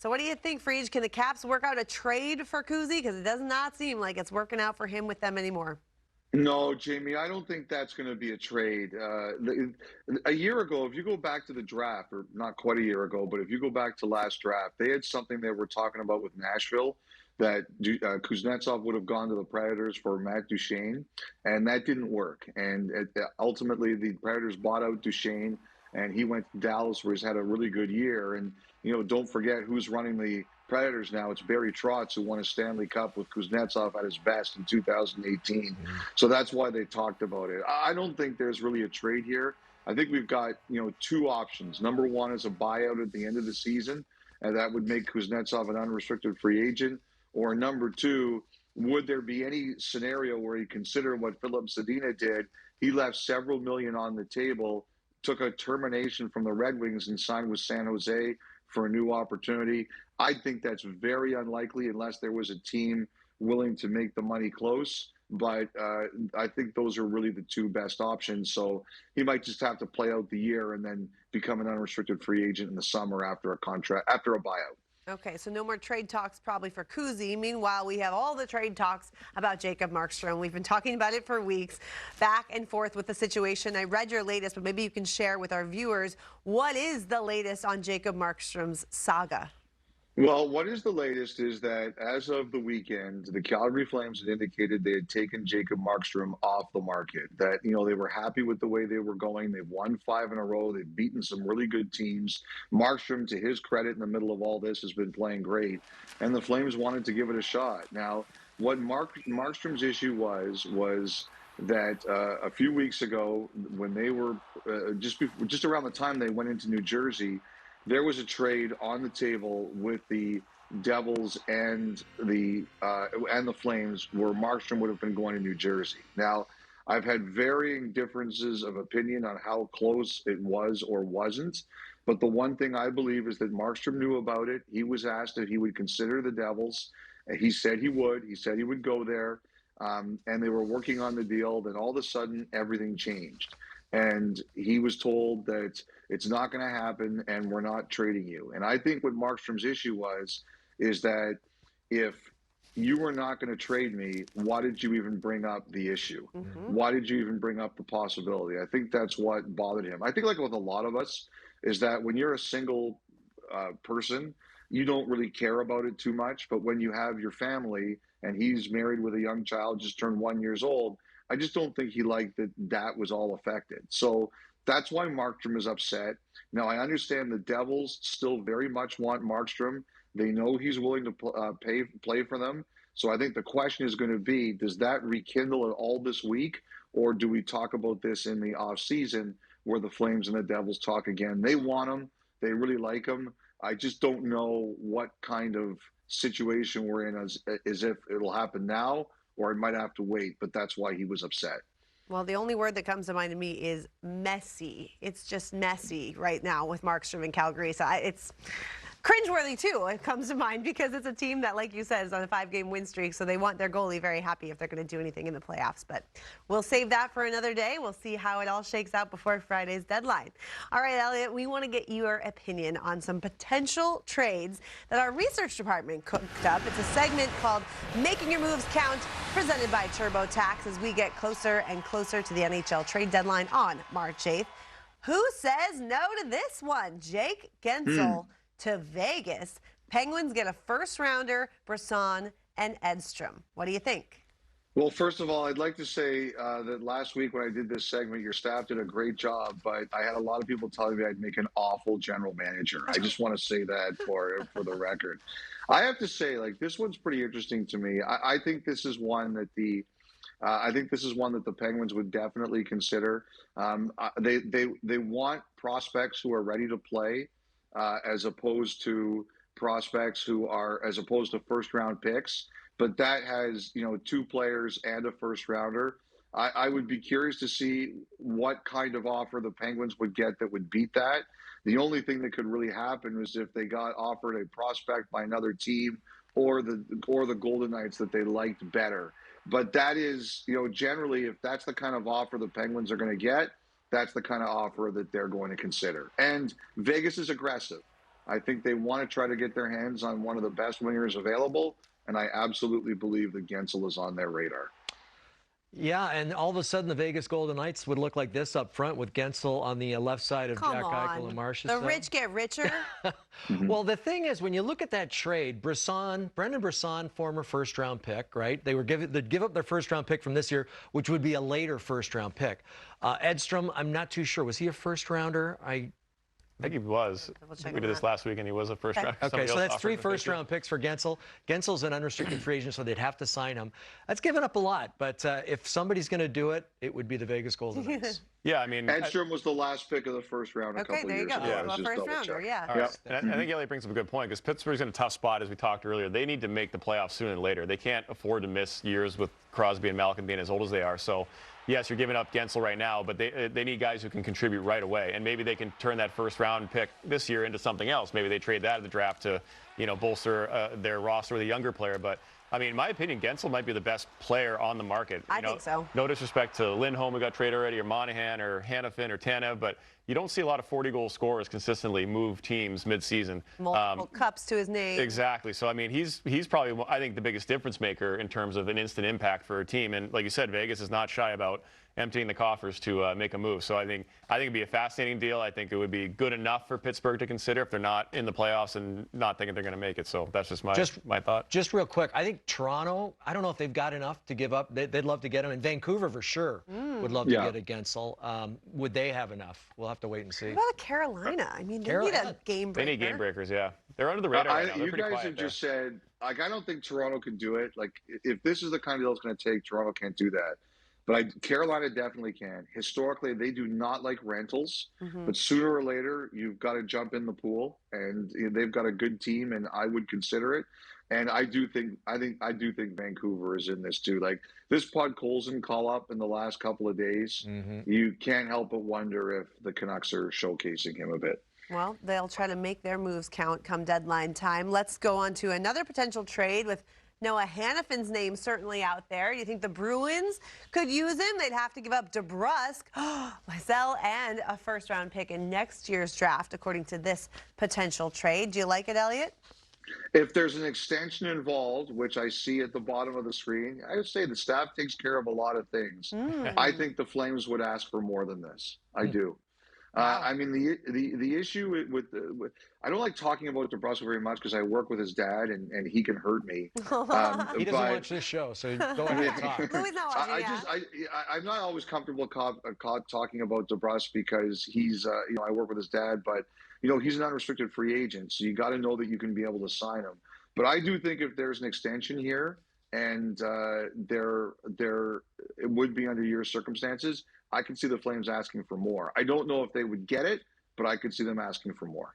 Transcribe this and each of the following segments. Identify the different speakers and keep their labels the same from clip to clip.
Speaker 1: So what do you think, Friedge? Can the Caps work out a trade for Kuzi? Because it does not seem like it's working out for him with them anymore.
Speaker 2: No, Jamie, I don't think that's going to be a trade. A year ago, if you go back to the draft, or not quite a year ago, but if you go back to last draft, they had something they were talking about with Nashville that Kuznetsov would have gone to the Predators for Matt Duchene, and that didn't work. And ultimately, the Predators bought out Duchene, and he went to Dallas, where he's had a really good year. And don't forget who's running the Predators now. It's Barry Trotz, who won a Stanley Cup with Kuznetsov at his best in 2018. So that's why they talked about it. I don't think there's really a trade here. I think we've got, two options. Number one is a buyout at the end of the season, and that would make Kuznetsov an unrestricted free agent. Or number two, would there be any scenario where you consider what Philip Zadina did? He left several million on the table, took a termination from the Red Wings and signed with San Jose for a new opportunity. I think that's very unlikely unless there was a team willing to make the money close. But I think those are really the two best options. So he might just have to play out the year and then become an unrestricted free agent in the summer after a buyout.
Speaker 1: Okay, so no more trade talks probably for Kuzi. Meanwhile, we have all the trade talks about Jacob Markstrom. We've been talking about it for weeks, back and forth with the situation. I read your latest, but maybe you can share with our viewers, what is the latest on Jacob Markstrom's saga?
Speaker 2: Well, what is the latest is that as of the weekend, the Calgary Flames had indicated they had taken Jacob Markstrom off the market, that, they were happy with the way they were going. They've won 5 in a row. They've beaten some really good teams. Markstrom, to his credit, in the middle of all this, has been playing great. And the Flames wanted to give it a shot. Now, what Markstrom's issue was that a few weeks ago, when they were just around the time they went into New Jersey, there was a trade on the table with the Devils and the Flames where Markstrom would have been going to New Jersey. Now, I've had varying differences of opinion on how close it was or wasn't, but the one thing I believe is that Markstrom knew about it. He was asked if he would consider the Devils. He said he would. He said he would go there, and they were working on the deal. Then all of a sudden, everything changed. And he was told that it's not going to happen and we're not trading you. And I think what Markstrom's issue is that if you were not going to trade me, why did you even bring up the issue? Mm-hmm. Why did you even bring up the possibility? I think that's what bothered him. I think like with a lot of us is that when you're a single person, you don't really care about it too much. But when you have your family and he's married with a young child, just turned 1 year old, I just don't think he liked that was all affected. So that's why Markstrom is upset. Now, I understand the Devils still very much want Markstrom. They know he's willing to play for them. So I think the question is going to be, does that rekindle it all this week? Or do we talk about this in the offseason where the Flames and the Devils talk again? They want him. They really like him. I just don't know what kind of situation we're in as if it'll happen now or it might have to wait, but that's why he was upset.
Speaker 1: Well, the only word that comes to mind to me is messy. It's just messy right now with Markstrom in Calgary. So it's cringeworthy, too, it comes to mind, because it's a team that, like you said, is on a 5-game win streak, so they want their goalie very happy if they're going to do anything in the playoffs. But we'll save that for another day. We'll see how it all shakes out before Friday's deadline. All right, Elliotte, we want to get your opinion on some potential trades that our research department cooked up. It's a segment called Making Your Moves Count, presented by TurboTax, as we get closer and closer to the NHL trade deadline on March 8th. Who says no to this one? Jake Guentzel to Vegas. Penguins get a first-rounder, Brisson and Edstrom. What do you think?
Speaker 2: Well, first of all, I'd like to say that last week when I did this segment, your staff did a great job, but I had a lot of people telling me I'd make an awful general manager. I just want to say that for the record. I have to say, this one's pretty interesting to me. I think this is one that the Penguins would definitely consider. They want prospects who are ready to play, as opposed to first-round picks. But that has, 2 players and a first-rounder. I would be curious to see what kind of offer the Penguins would get that would beat that. The only thing that could really happen is if they got offered a prospect by another team or the Golden Knights that they liked better. But that is, generally, if that's the kind of offer the Penguins are going to get, that's the kind of offer that they're going to consider. And Vegas is aggressive. I think they want to try to get their hands on one of the best wingers available, and I absolutely believe that Guentzel is on their radar.
Speaker 3: Yeah, and all of a sudden the Vegas Golden Knights would look like this up front with Guentzel on the left side of Jack Eichel and Marchessault.
Speaker 1: The rich get richer.
Speaker 3: Well, the thing is, when you look at that trade, Brendan Brisson, former first-round pick, right? They'd give up their first-round pick from this year, which would be a later first-round pick. Edstrom, I'm not too sure. Was he a first-rounder?
Speaker 4: I think he was. We did this last week, and he was a first round.
Speaker 3: Okay, so that's 3 first-round picks for Guentzel. Guentzel's an unrestricted free agent, so they'd have to sign him. That's giving up a lot, but if somebody's going to do it, it would be the Vegas Golden Knights.
Speaker 4: Yeah, I mean,
Speaker 2: Edstrom was the last pick of the first round a couple years ago.
Speaker 1: Okay, there you go. A first rounder, yeah.
Speaker 4: Right. And I think Elliotte brings up a good point, because Pittsburgh's in a tough spot, as we talked earlier. They need to make the playoffs sooner than later. They can't afford to miss years with Crosby and Malkin being as old as they are. So, yes, you're giving up Guentzel right now, but they need guys who can contribute right away. And maybe they can turn that first-round pick this year into something else. Maybe they trade that at the draft to, bolster their roster with a younger player. But, I mean, in my opinion, Guentzel might be the best player on the market.
Speaker 1: I think so.
Speaker 4: No disrespect to Lindholm, who got traded already, or Monahan, or Hanifin, or Tanev, but you don't see a lot of 40-goal scorers consistently move teams mid-season.
Speaker 1: Multiple cups to his name.
Speaker 4: Exactly. So, I mean, he's probably, I think, the biggest difference maker in terms of an instant impact for a team. And like you said, Vegas is not shy about emptying the coffers to make a move. So I think it'd be a fascinating deal. I think it would be good enough for Pittsburgh to consider if they're not in the playoffs and not thinking they're going to make it. So that's just my thought.
Speaker 3: Just real quick, I think Toronto, I don't know if they've got enough to give up. They'd love to get him. And Vancouver, for sure, would love to get a Guentzel. Would they have enough? We'll have to wait and see.
Speaker 1: What about Carolina? I mean, they need a game breaker.
Speaker 4: They need game breakers, yeah. They're under the radar right now.
Speaker 2: You guys have just said, I don't think Toronto can do it. Like, if this is the kind of deal it's going to take, Toronto can't do that. But Carolina definitely can. Historically, they do not like rentals, but sooner or later, you've got to jump in the pool, and they've got a good team, and I would consider it. And I do think Vancouver is in this too. Like, this Podkolzin call up in the last couple of days, you can't help but wonder if the Canucks are showcasing him a bit.
Speaker 1: Well, they'll try to make their moves count come deadline time. Let's go on to another potential trade with Noah Hanifin's name certainly out there. You think the Bruins could use him? They'd have to give up DeBrusk, Guentzel, and a first-round pick in next year's draft, according to this potential trade. Do you like it, Elliotte?
Speaker 2: If there's an extension involved, which I see at the bottom of the screen, I would say the staff takes care of a lot of things. I think the Flames would ask for more than this. I do. Wow. I mean, the issue with I don't like talking about DeBrusk very much because I work with his dad and he can hurt me.
Speaker 3: He doesn't watch this show, so go ahead and talk.
Speaker 1: He's not watching,
Speaker 2: I'm not always comfortable talking about DeBrusk because he's I work with his dad, but he's an unrestricted free agent, so you got to know that you can be able to sign him. But I do think if there's an extension here and it would be under your circumstances, I could see the Flames asking for more. I don't know if they would get it, but I could see them asking for more.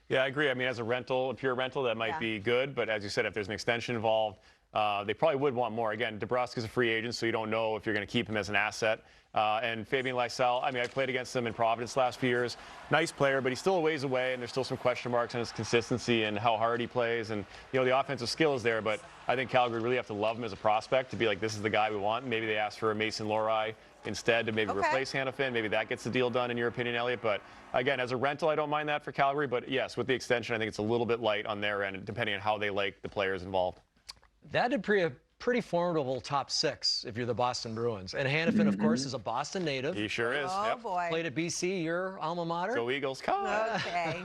Speaker 4: Yeah, I agree. I mean, as a pure rental, that might be good. But as you said, if there's an extension involved, they probably would want more. Again, DeBrusk is a free agent, so you don't know if you're going to keep him as an asset. And Fabian Lysell, I mean, I played against him in Providence last few years. Nice player, but he's still a ways away, and there's still some question marks on his consistency and how hard he plays. And, the offensive skill is there, but I think Calgary really have to love him as a prospect to be like, this is the guy we want. Maybe they ask for a Mason Lohrei instead to maybe replace Hanifin. Maybe that gets the deal done, in your opinion, Elliotte. But, again, as a rental, I don't mind that for Calgary. But, yes, with the extension, I think it's a little bit light on their end, depending on how they like the players involved.
Speaker 3: That'd be a pretty formidable top 6 if you're the Boston Bruins. And Hanifin, of course, is a Boston native.
Speaker 4: He sure is.
Speaker 1: Oh, boy.
Speaker 3: Played at BC, your alma mater.
Speaker 4: Go Eagles. Come on.
Speaker 1: Okay.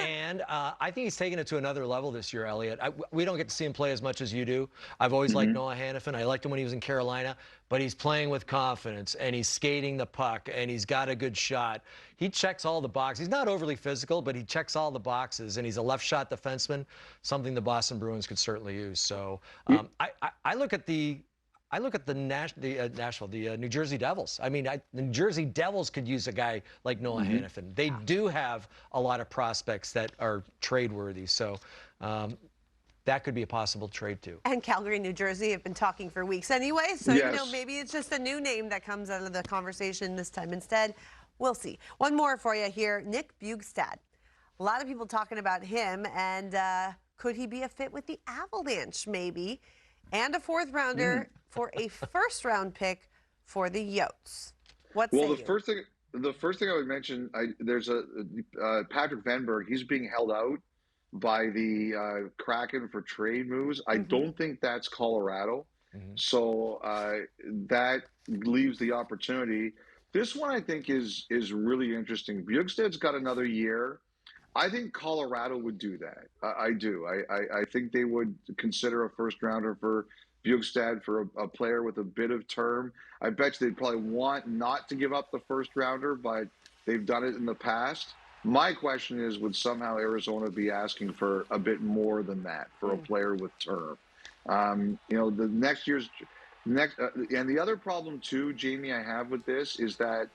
Speaker 3: And I think he's taken it to another level this year, Elliotte. We don't get to see him play as much as you do. I've always liked Noah Hanifin. I liked him when he was in Carolina. But he's playing with confidence, and he's skating the puck, and he's got a good shot. He checks all the boxes. He's not overly physical, but he checks all the boxes, and he's a left-shot defenseman, something the Boston Bruins could certainly use. So I look at the New Jersey Devils. I mean, the New Jersey Devils could use a guy like Noah Hanifin. They do have a lot of prospects that are trade-worthy. So that could be a possible trade, too.
Speaker 1: And Calgary, New Jersey have been talking for weeks anyway, so, maybe it's just a new name that comes out of the conversation this time instead. We'll see. One more for you here. Nick Bjugstad. A lot of people talking about him, and could he be a fit with the Avalanche, maybe? And a 4th rounder for a 1st-round pick for the Yotes.
Speaker 2: The first thing I would mention, there's a Patrick Venberg. He's being held out by the Kraken for trade moves. I don't think that's Colorado. So that leaves the opportunity. This one I think is really interesting. Bjugstad's got another year. I think Colorado would do that. I do. I think they would consider a first rounder for Bjugstad for a player with a bit of term. I bet you they'd probably want not to give up the first rounder, but they've done it in the past. My question is, would somehow Arizona be asking for a bit more than that for a player with term? The next year's next, and the other problem too, Jamie, I have with this is that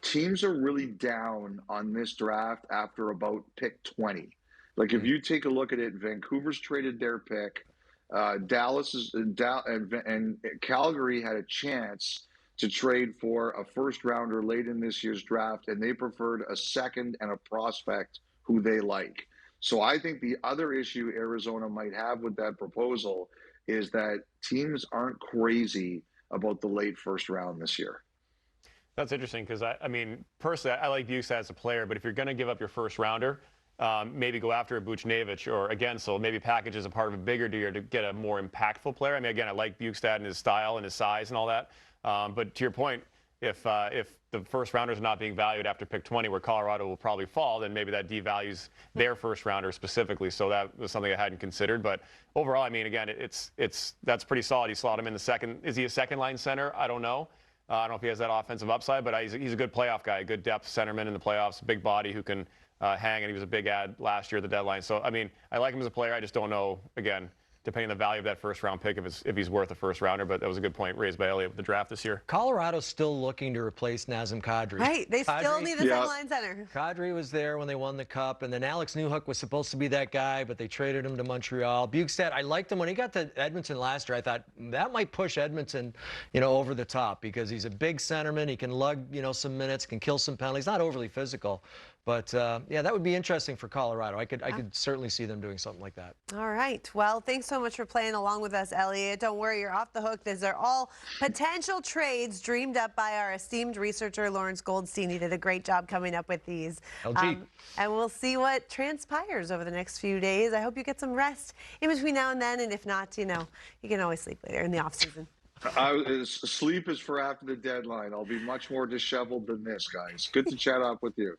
Speaker 2: teams are really down on this draft after about pick 20. Like if you take a look at it, Vancouver's traded their pick. Dallas is and Calgary had a chance to trade for a first rounder late in this year's draft, and they preferred a second and a prospect who they like. So I think the other issue Arizona might have with that proposal is that teams aren't crazy about the late first round this year.
Speaker 4: That's interesting because, I mean, personally, I like Bjugstad as a player, but if you're going to give up your first rounder, maybe go after a Buchnevich or a Guentzel, maybe package as a part of a bigger deal to get a more impactful player. I mean, again, I like Bjugstad and his style and his size and all that. But to your point, if the first rounders are not being valued after pick 20, where Colorado will probably fall, then maybe that devalues their first rounder specifically. So that was something I hadn't considered. But overall, I mean, again, that's pretty solid. You slot him in the second. Is he a second line center? I don't know. I don't know if he has that offensive upside, but he's a good playoff guy, a good depth centerman in the playoffs, big body who can hang, and he was a big ad last year at the deadline. So, I mean, I like him as a player. I just don't know, again, depending on the value of that first round pick, if he's worth a first rounder. But that was a good point raised by Elliotte with the draft this year.
Speaker 3: Colorado's still looking to replace Nazem Kadri.
Speaker 1: Right, they still need the second line center.
Speaker 3: Kadri was there when they won the Cup, and then Alex Newhook was supposed to be that guy, but they traded him to Montreal. Bjugstad, I liked him when he got to Edmonton last year. I thought that might push Edmonton, over the top because he's a big centerman. He can lug, some minutes, can kill some penalties. Not overly physical. But, yeah, that would be interesting for Colorado. I could certainly see them doing something like that.
Speaker 1: All right. Well, thanks so much for playing along with us, Elliotte. Don't worry, you're off the hook. These are all potential trades dreamed up by our esteemed researcher, Lawrence Goldstein. He did a great job coming up with these.
Speaker 3: LG.
Speaker 1: And we'll see what transpires over the next few days. I hope you get some rest in between now and then. And if not, you can always sleep later in the off season.
Speaker 2: Sleep is for after the deadline. I'll be much more disheveled than this, guys. Good to chat up with you.